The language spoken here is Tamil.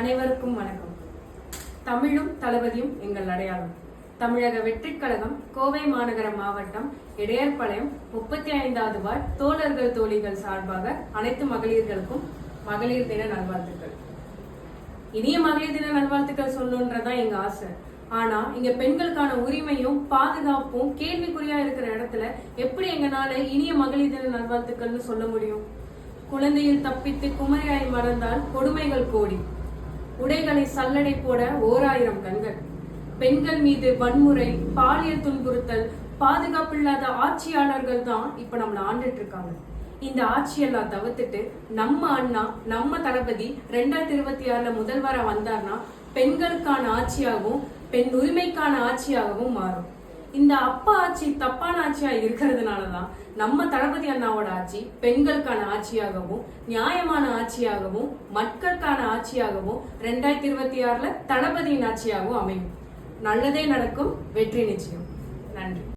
அனைவருக்கும் வணக்கம். தமிழும் தளபதியும் எங்கள் அடையாளம். தமிழக வெற்றிக் கழகம் கோவை மாநகர மாவட்டம் இடையர்பாளையம் 35வது வார்டு தோழர்கள் தோழிகள் சார்பாக அனைத்து மகளிர்களுக்கும் மகளிர் தின நல்வாழ்த்துக்கள். இனிய மகளிர் தின நல்வாழ்த்துக்கள் சொல்லணுன்றதான் எங்க ஆசை. ஆனா இங்க பெண்களுக்கான உரிமையும் பாதுகாப்பும் கேள்விக்குறியா இருக்கிற இடத்துல எப்படி எங்கனால இனிய மகளிர் தின நல்வாழ்த்துக்கள்னு சொல்ல முடியும்? குழந்தையில் தப்பித்து குமரியாய் மறந்தால் கொடுமைகள் கோடி, உடைகளை சல்லடை போட 1000 கண்கள், பெண்கள் மீது வன்முறை, பாலியல் துன்புறுத்தல், பாதுகாப்பில்லாத ஆட்சியாளர்கள் தான் இப்ப நம்மள ஆண்டுட்டு இருக்காங்க. இந்த ஆட்சியெல்லாம் தவிர்த்துட்டு நம்ம அண்ணா, நம்ம தளபதி 2026 முதல்வரா வந்தார்னா பெண்களுக்கான ஆட்சியாகவும் பெண் உரிமைக்கான ஆட்சியாகவும் மாறும். இந்த அப்பா ஆட்சி தப்பான ஆட்சியா இருக்கிறதுனாலதான் நம்ம தளபதி அண்ணாவோட ஆட்சி பெண்களுக்கான ஆட்சியாகவும் நியாயமான ஆட்சியாகவும் மக்களுக்கான ஆட்சியாகவும் 2026 தளபதியின் ஆட்சியாகவும் அமையும். நல்லதே நடக்கும். வெற்றி நிச்சயம். நன்றி.